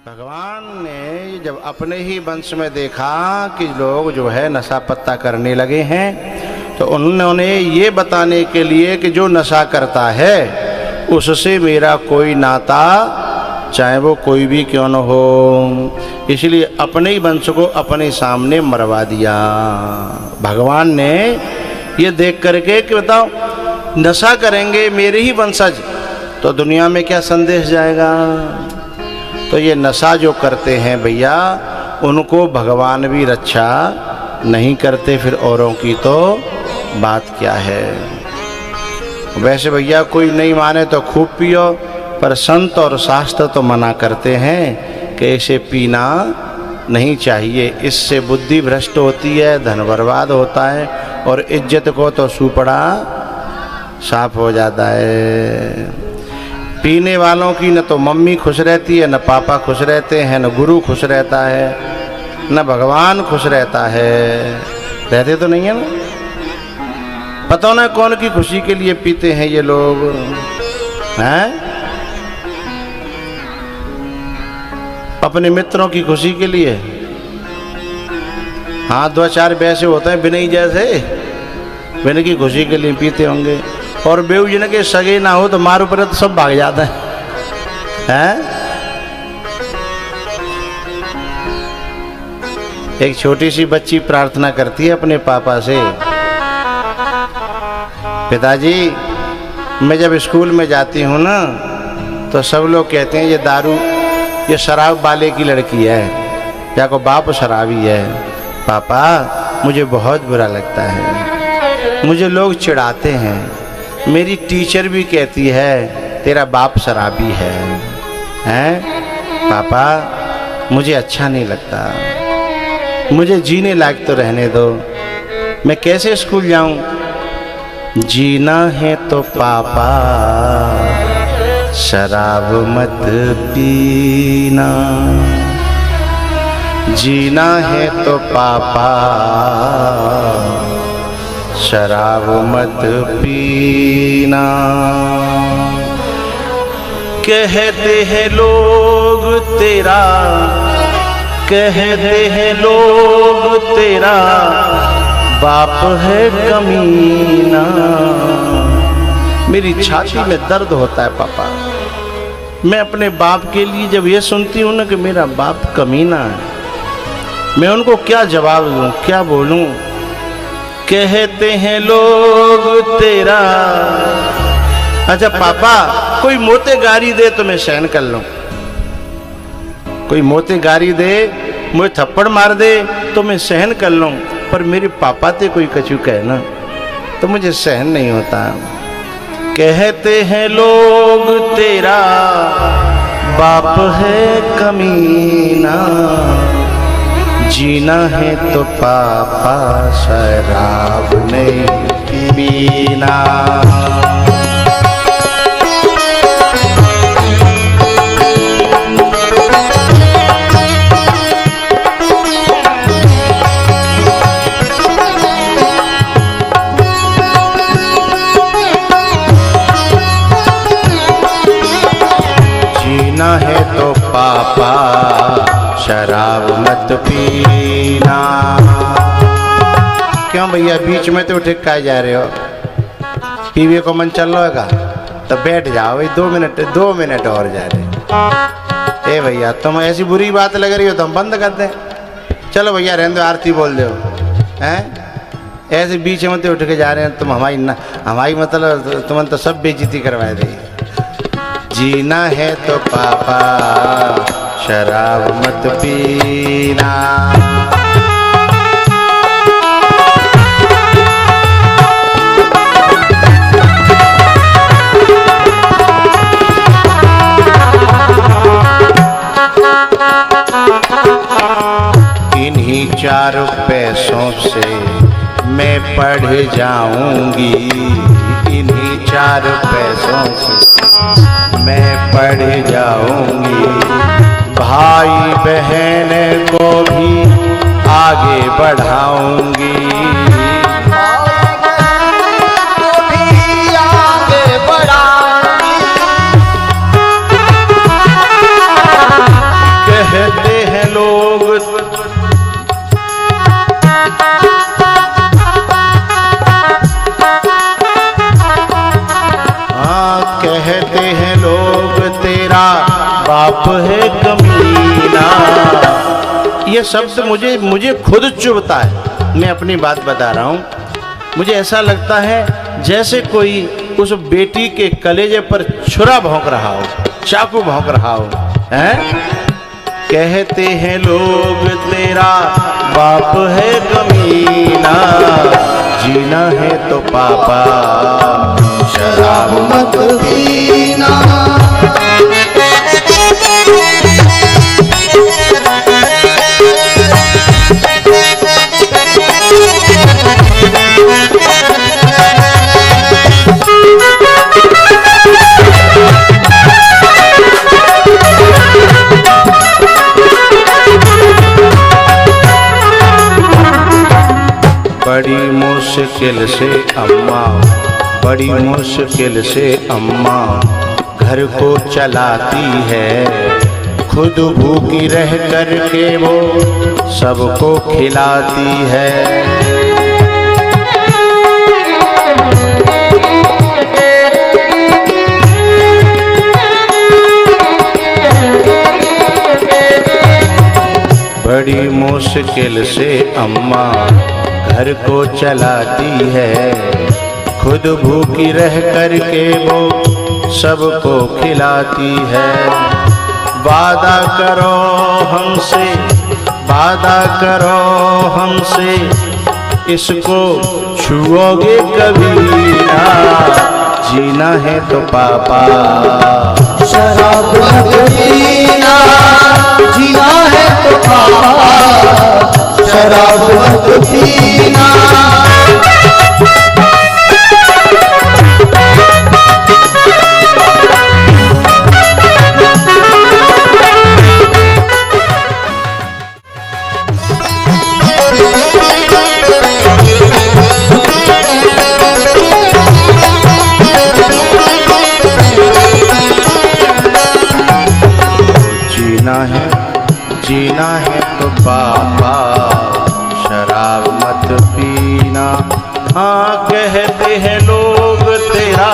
भगवान ने जब अपने ही वंश में देखा कि लोग जो है नशा पत्ता करने लगे हैं, तो उन्होंने ये बताने के लिए कि जो नशा करता है उससे मेरा कोई नाता, चाहे वो कोई भी क्यों न हो, इसलिए अपने ही वंश को अपने सामने मरवा दिया। भगवान ने ये देख करके कि बताओ नशा करेंगे मेरे ही वंशज तो दुनिया में क्या संदेश जाएगा। तो ये नशा जो करते हैं भैया, उनको भगवान भी रक्षा नहीं करते, फिर औरों की तो बात क्या है। वैसे भैया कोई नहीं माने तो खूब पियो, पर संत और शास्त्र तो मना करते हैं कि इसे पीना नहीं चाहिए, इससे बुद्धि भ्रष्ट होती है, धन बर्बाद होता है और इज्जत को तो सुपड़ा साफ हो जाता है। पीने वालों की न तो मम्मी खुश रहती है, न पापा खुश रहते हैं, न गुरु खुश रहता है, न भगवान खुश रहता है। रहते तो नहीं है ना। पता ना कौन की खुशी के लिए पीते हैं ये लोग, हैं? अपने मित्रों की खुशी के लिए। हाँ, दो चार वैसे होते हैं बिनई जैसे, बिन की खुशी के लिए पीते होंगे। और बेऊ जिनके सगे ना हो तो मारो पर तो सब भाग जाते हैं। एक छोटी सी बच्ची प्रार्थना करती है अपने पापा से, पिताजी मैं जब स्कूल में जाती हूँ ना तो सब लोग कहते हैं ये दारू, ये शराब वाले की लड़की है, या को बाप शराबी है। पापा मुझे बहुत बुरा लगता है, मुझे लोग चिढ़ाते हैं, मेरी टीचर भी कहती है तेरा बाप शराबी है। हैं पापा, मुझे अच्छा नहीं लगता, मुझे जीने लायक तो रहने दो, मैं कैसे स्कूल जाऊं। जीना है तो पापा शराब मत पीना, जीना है तो पापा शराब मत पीना। कहते हैं लोग तेरा, कहते हैं लोग तेरा बाप है कमीना। मेरी छाती में दर्द होता है पापा, मैं अपने बाप के लिए जब ये सुनती हूँ ना कि मेरा बाप कमीना है, मैं उनको क्या जवाब दूँ, क्या बोलूँ। कहते हैं लोग तेरा, अच्छा पापा कोई मोते गारी दे तो मैं सहन कर लूं, कोई मोते गारी दे, मुझे थप्पड़ मार दे तो मैं सहन कर लूं, पर मेरे पापा ते कोई कछु कहे ना तो मुझे सहन नहीं होता। कहते हैं लोग तेरा बाप है कमीना, जीना है तो पापा शराब नहीं पीना। जीना है तो पापा शराब मत पीना। क्यों भैया बीच में तो उठ के जा रहे हो, पीवे को मन चल रहा है तो बैठ जाओ भाई, 2 मिनट और जा रहे। ए भैया तुम ऐसी बुरी बात लग रही हो तो हम बंद कर दें। चलो भैया रहने दो, आरती बोल दो। हैं ऐसे बीच में तो उठ के जा रहे हैं तुम, हमारी मतलब तुमने तो सब बेइज्जती करवाए दी। जीना है तो पापा शराब मत पीना। इन्हीं 4 पैसों से मैं पढ़ जाऊंगी, इन्हीं 4 पैसों से मैं पढ़ जाऊंगी, भाई बहन को भी आगे बढ़ाऊंगी, आगे बढ़ाऊंगी। पाप है कमीना। ये शब्द मुझे खुद चुभता है। मैं अपनी बात बता रहा हूँ। मुझे ऐसा लगता है जैसे कोई उस बेटी के कलेजे पर छुरा भौंक रहा हो, चाकू भौंक रहा हो। हैं? कहते हैं लोग तेरा बाप है कमीना, जीना है तो पापा शराब मत पीना। बड़ी मुश्किल से अम्मा, बड़ी मुश्किल से अम्मा घर को चलाती है। खुद भूखी रह कर के वो सबको खिलाती है। बड़ी मुश्किल से अम्मा घर को चलाती है। खुद भूखी रह कर के वो सबको खिलाती है। वादा करो हमसे, वादा करो हमसे, इसको छुओगे कभी ना, जीना है तो पापा शराब मत पीना, जीना है तो पापा शराब मत पीना। जीना है तो पापा शराब मत पीना। हाँ कहते हैं लोग तेरा,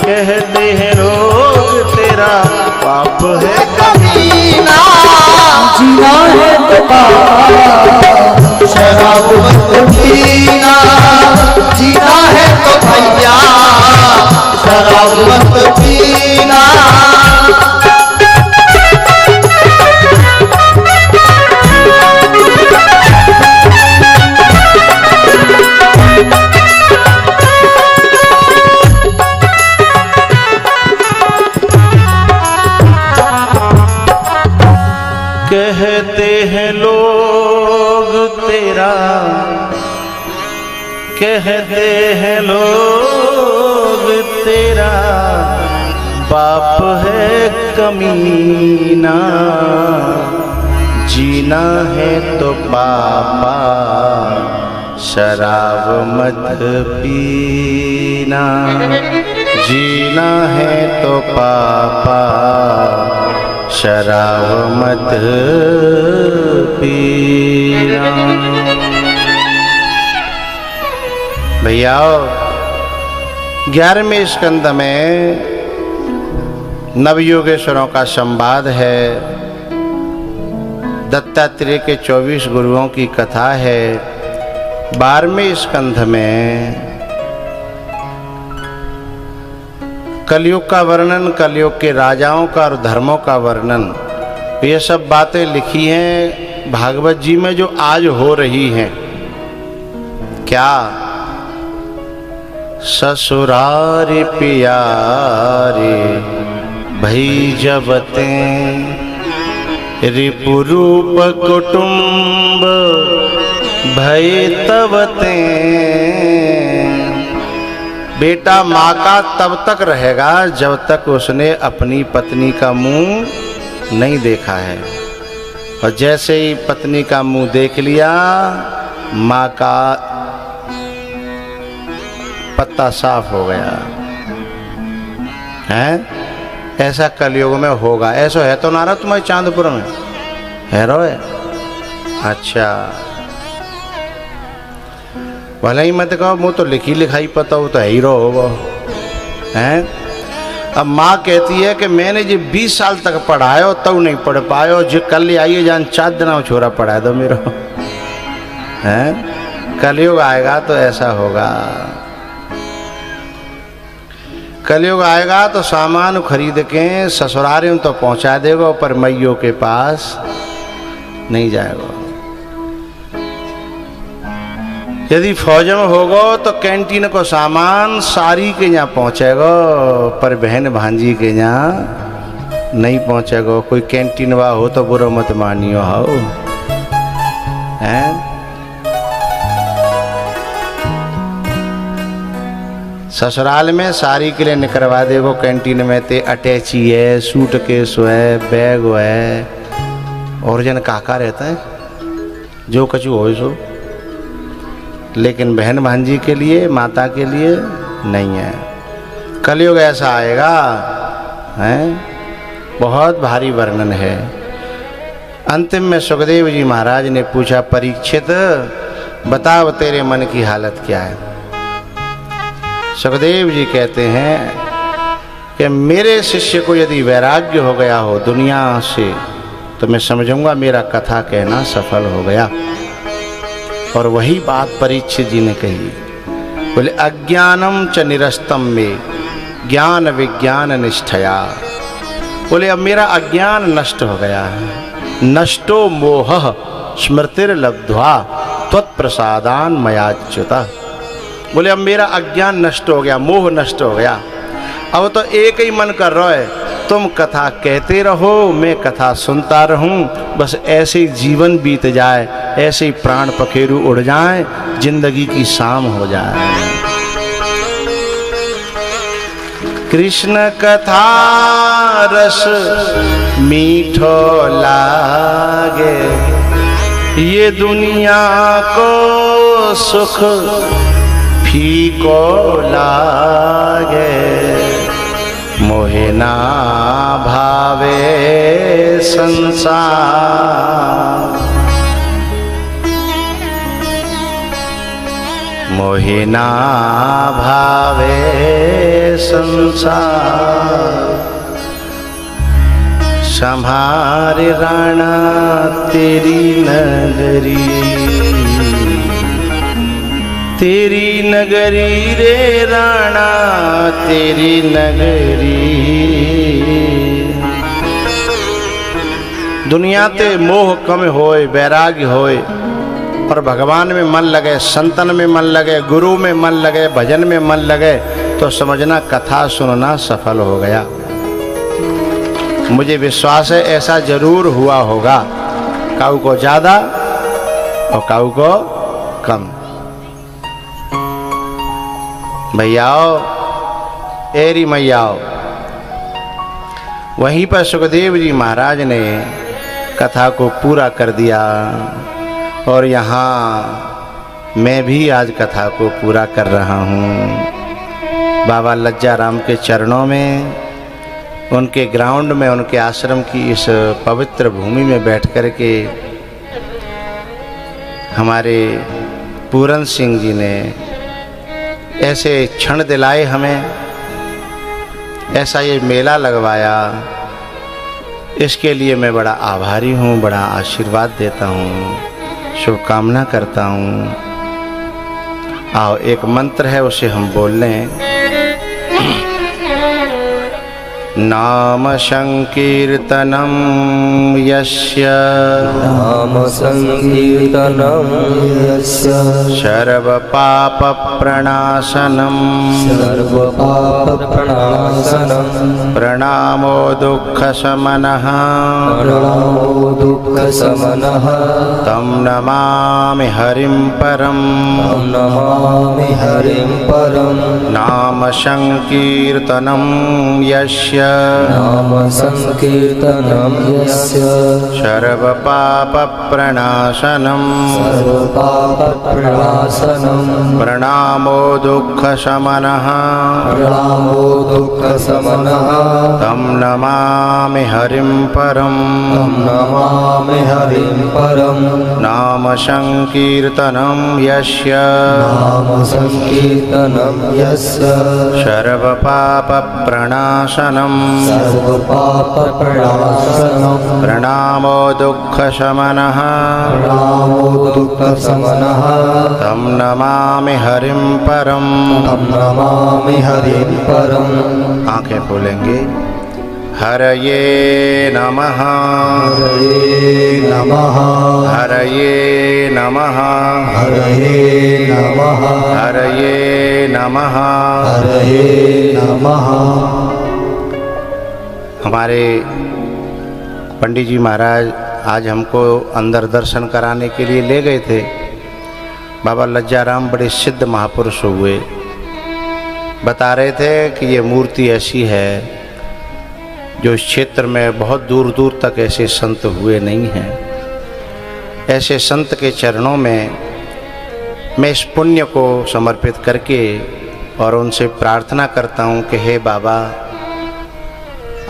कहते हैं लोग तेरा पाप है कमीना, जीना है तो पापा शराब मत पीना, जीना है तो भैया शराब मत पीना। कहते हैं लोग तेरा, कहते हैं लोग तेरा बाप है कमीना, जीना है तो पापा शराब मत पीना, जीना है तो पापा शराब मत पीना। भैया 11वें स्कंद में नवयोगेश्वरों का संवाद है। दत्तात्रेय के 24 गुरुओं की कथा है। 12वें स्कंध में कलयुग का वर्णन, कलयुग के राजाओं का और धर्मों का वर्णन, ये सब बातें लिखी हैं भागवत जी में जो आज हो रही हैं। क्या? ससुरारी पियारे भई जबते, रिपुरूप कुटुंब भय तबते। बेटा माँ का तब तक रहेगा जब तक उसने अपनी पत्नी का मुंह नहीं देखा है, और जैसे ही पत्नी का मुंह देख लिया माँ का पत्ता साफ हो गया है। ऐसा कलयुग में होगा। ऐसा है तो नारा तुम्हारे चांदपुर में है रो है? अच्छा भले ही मत कहो, मुँह तो लिखी लिखाई पता हो तो है ही रहो हैं। अब माँ कहती है कि मैंने जो 20 साल तक पढ़ायो तब नहीं पढ़ पायो, जो कल आइए जान 4 दिन छोरा पढ़ा दो मेरा है। कलयुग आएगा तो ऐसा होगा, कलयुग आएगा तो सामान खरीद के ससुराल में तो पहुंचा देगा, पर मैयों के पास नहीं जाएगा। यदि फौज में होगा तो कैंटीन को सामान सारी के यहाँ पहुंचेगा, पर बहन भांजी के यहाँ नहीं पहुंचेगा। कोई कैंटीन वा हो तो बुरा मत मानियो हो, हैं। ससुराल में सारी के लिए निकलवा देगो, कैंटीन में ते अटैची है, सूटकेस है, बैग है, और जन काका रहता है जो कछु हो सो, लेकिन बहन भांजी के लिए, माता के लिए नहीं है। कलयुग ऐसा आएगा, हैं, बहुत भारी वर्णन है। अंतिम में सुखदेव जी महाराज ने पूछा, परीक्षित बताओ तेरे मन की हालत क्या है। सुखदेव जी कहते हैं कि मेरे शिष्य को यदि वैराग्य हो गया हो दुनिया से, तो मैं समझूंगा मेरा कथा कहना सफल हो गया। और वही बात परीक्षित जी ने कही, बोले अज्ञानम च निरस्तम में ज्ञान विज्ञान निष्ठया। बोले अब मेरा अज्ञान नष्ट हो गया है, नष्टो मोह स्मृतिर्लब्ध्वा त्वत्प्रसादान मयाच्युता। बोले अब मेरा अज्ञान नष्ट हो गया, मोह नष्ट हो गया। अब तो एक ही मन कर रहा है, तुम कथा कहते रहो, मैं कथा सुनता रहूं, बस ऐसे ही जीवन बीत जाए, ऐसे ही प्राण पखेरु उड़ जाए, जिंदगी की शाम हो जाए। कृष्ण कथा रस मीठो लागे, ये दुनिया को सुख फीको लागे, मोहे ना भावे संसार, मोहे ना भावे संसार। संभारे राणा तेरी नगरी, तेरी नगरी रे राणा तेरी नगरी। दुनिया ते मोह कम होए, वैराग्य होए, पर भगवान में मन लगे, संतन में मन लगे, गुरु में मन लगे, भजन में मन लगे, तो समझना कथा सुनना सफल हो गया। मुझे विश्वास है ऐसा जरूर हुआ होगा, काऊ को ज्यादा और काऊ को कम। भैयाओ, एरी मैयाओ, वहीं पर सुखदेव जी महाराज ने कथा को पूरा कर दिया, और यहाँ मैं भी आज कथा को पूरा कर रहा हूँ। बाबा लज्जाराम के चरणों में, उनके ग्राउंड में, उनके आश्रम की इस पवित्र भूमि में बैठ कर के हमारे पूरन सिंह जी ने ऐसे क्षण दिलाए हमें, ऐसा ये मेला लगवाया, इसके लिए मैं बड़ा आभारी हूँ, बड़ा आशीर्वाद देता हूँ, शुभकामना करता हूँ। आओ एक मंत्र है उसे हम बोल लें। नाम संकीर्तनम यस्य, नाम संकीर्तनम यस्य, सर्व पाप प्रणाशनम, सर्व पाप प्रणाशनम, प्रणामो दुःख शमनः, प्रणामो दुःख शमनः, तं नमामि हरिं परं, तं नमामि हरिं परं। नाम संकीर्तनम यस्य, नाम संकीर्तनम यस्य, सर्व पाप प्रणाशनम, सर्व पाप प्रणाशनम, प्रणामो दुःख शमनः, प्रणामो दुःख शमनः, तं नमामि हरिं परं, तं नमामि नमामि हरिं परं नाम संकीर्तनं यस्य नाम संकीर्तनं यस्य सर्वपापप्रणाशनं सर्वपापप्रणाशनं प्रणामो दुःखशमनः प्रणामो दुःखशमनः तं नमामि हरिं परं। तं नमामि हरिं परम्। आंखें खोलेंगे। हरये नमः हरये नमः हरये नमः हरये नमः हरये नमः। हरये नमः। हमारे पंडित जी महाराज आज हमको अंदर दर्शन कराने के लिए ले गए थे। बाबा लज्जाराम बड़े सिद्ध महापुरुष हुए। बता रहे थे कि ये मूर्ति ऐसी है जो इस क्षेत्र में बहुत दूर दूर तक ऐसे संत हुए नहीं हैं। ऐसे संत के चरणों में मैं इस पुण्य को समर्पित करके और उनसे प्रार्थना करता हूँ कि हे बाबा,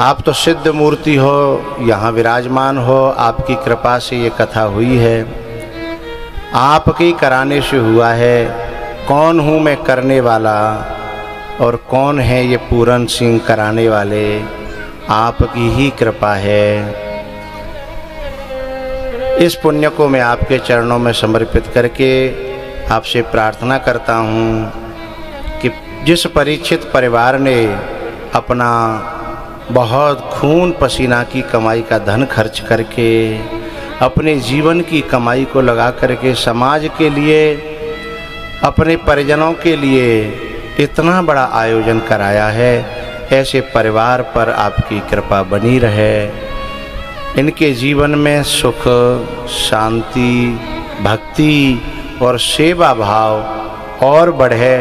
आप तो सिद्ध मूर्ति हो, यहाँ विराजमान हो, आपकी कृपा से ये कथा हुई है, आपके कराने से हुआ है। कौन हूँ मैं करने वाला और कौन है ये पूरन सिंह कराने वाले? आपकी ही कृपा है। इस पुण्य को मैं आपके चरणों में समर्पित करके आपसे प्रार्थना करता हूँ कि जिस परीक्षित परिवार ने अपना बहुत खून पसीना की कमाई का धन खर्च करके अपने जीवन की कमाई को लगा करके समाज के लिए, अपने परिजनों के लिए इतना बड़ा आयोजन कराया है, ऐसे परिवार पर आपकी कृपा बनी रहे। इनके जीवन में सुख, शांति, भक्ति और सेवा भाव और बढ़े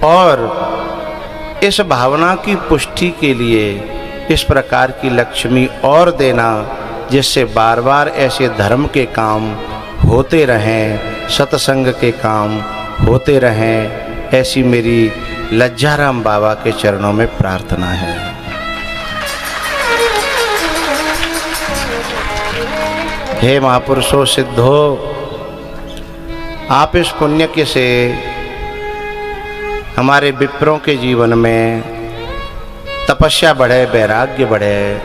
और इस भावना की पुष्टि के लिए इस प्रकार की लक्ष्मी और देना जिससे बार बार ऐसे धर्म के काम होते रहें, सत्संग के काम होते रहें, ऐसी मेरी लज्जाराम बाबा के चरणों में प्रार्थना है। हे महापुरुषों, सिद्धो, आप इस पुण्य के से हमारे विप्रों के जीवन में तपस्या बढ़े, वैराग्य बढ़े,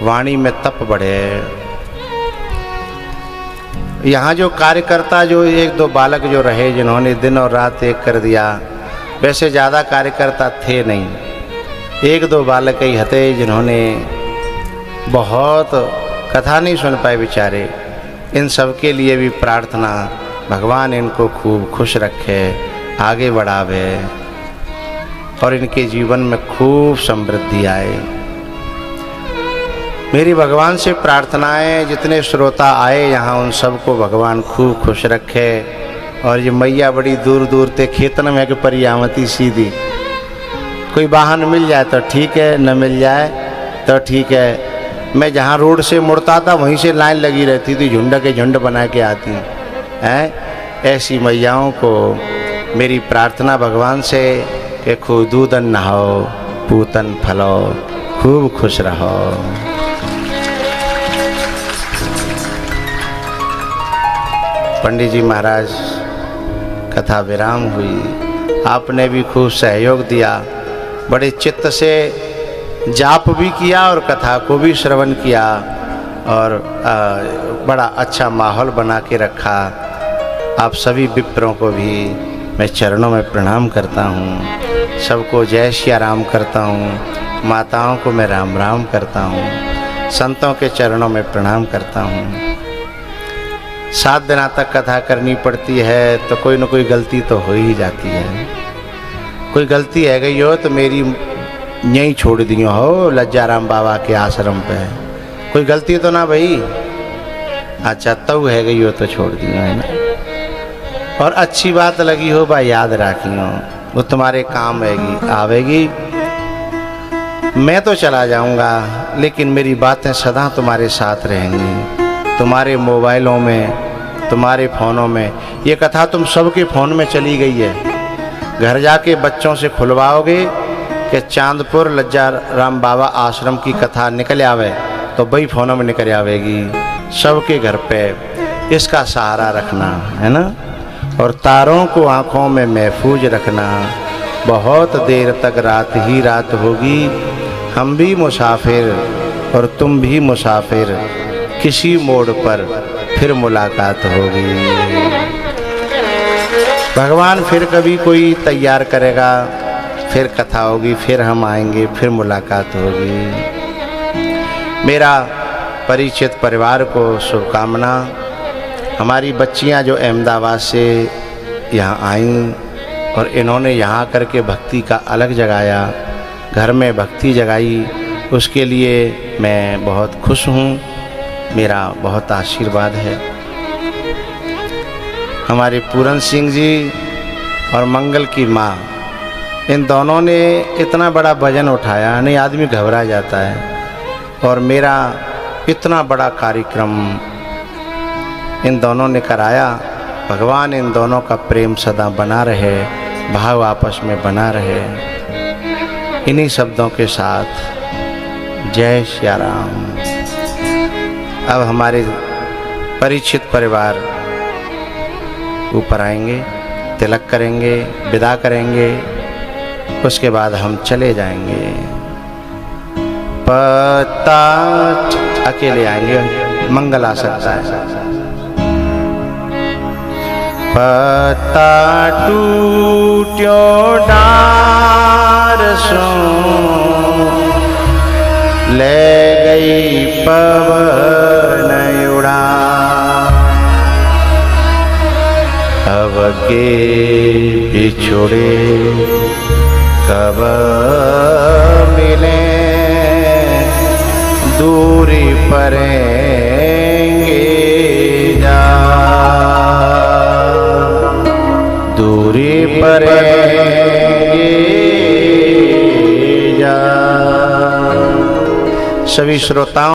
वाणी में तप बढ़े। यहाँ जो कार्यकर्ता, जो एक दो बालक जो रहे जिन्होंने दिन और रात एक कर दिया, वैसे ज़्यादा कार्यकर्ता थे नहीं, एक दो बालक ही हते जिन्होंने बहुत कथा नहीं सुन पाए बेचारे। इन सब के लिए भी प्रार्थना, भगवान इनको खूब खुश रखे, आगे बढ़ावे और इनके जीवन में खूब समृद्धि आए। मेरी भगवान से प्रार्थनाएं, जितने श्रोता आए यहाँ उन सबको भगवान खूब खुश रखे। और ये मैया बड़ी दूर दूर ते खेतन में के परियामती सीधी, कोई वाहन मिल जाए तो ठीक है, न मिल जाए तो ठीक है। मैं जहाँ रोड से मुड़ता था वहीं से लाइन लगी रहती थी, झुंड के झुंड बना के आती हैं। ऐसी मैयाओं को मेरी प्रार्थना भगवान से कि खूब दूधन नहाओ, पूतन फलो, खूब खुश रहो। पंडित जी महाराज कथा विराम हुई, आपने भी खूब सहयोग दिया, बड़े चित्त से जाप भी किया और कथा को भी श्रवण किया और बड़ा अच्छा माहौल बना के रखा। आप सभी विप्रों को भी मैं चरणों में प्रणाम करता हूँ, सबको जय श्री राम करता हूँ, माताओं को मैं राम राम करता हूँ, संतों के चरणों में प्रणाम करता हूँ। 7 दिन तक कथा करनी पड़ती है तो कोई न कोई गलती तो हो ही जाती है। कोई गलती है गई हो तो मेरी यहीं छोड़ दी हो लज्जाराम बाबा के आश्रम पे, कोई गलती तो ना भाई। अच्छा तब है गई हो तो छोड़ दी है ना। और अच्छी बात लगी हो भाई याद रखी हो, वो तुम्हारे काम आवेगी। मैं तो चला जाऊंगा लेकिन मेरी बातें सदा तुम्हारे साथ रहेंगी, तुम्हारे मोबाइलों में, तुम्हारे फ़ोनों में। ये कथा तुम सबके फ़ोन में चली गई है। घर जाके बच्चों से खुलवाओगे कि चांदपुर लज्जाराम बाबा आश्रम की कथा निकल आवे, तो वही फोनों में निकल आवेगी। सबके घर पे इसका सहारा रखना है ना, और तारों को आँखों में महफूज रखना। बहुत देर तक रात ही रात होगी, हम भी मुसाफिर और तुम भी मुसाफिर, किसी मोड़ पर फिर मुलाकात होगी। भगवान फिर कभी कोई तैयार करेगा, फिर कथा होगी, फिर हम आएंगे, फिर मुलाकात होगी। मेरा परिचित परिवार को शुभकामना। हमारी बच्चियां जो अहमदाबाद से यहाँ आईं और इन्होंने यहाँ करके भक्ति का अलग जगाया, घर में भक्ति जगाई, उसके लिए मैं बहुत खुश हूँ। मेरा बहुत आशीर्वाद है। हमारे पूरन सिंह जी और मंगल की माँ, इन दोनों ने इतना बड़ा वजन उठाया, नहीं आदमी घबरा जाता है। और मेरा इतना बड़ा कार्यक्रम इन दोनों ने कराया। भगवान इन दोनों का प्रेम सदा बना रहे, भाव आपस में बना रहे। इन्हीं शब्दों के साथ जय श्री राम। अब हमारे परिचित परिवार ऊपर आएंगे, तिलक करेंगे, विदा करेंगे, उसके बाद हम चले जाएंगे। पता अकेले आएंगे, मंगल आ सकता है। पता टूट्यो डार सो ले गई पवन उड़ा, अब के बिछुड़े कब मिले, दूरी परेंगे जा, दूरी परेंगे जा। सभी श्रोताओं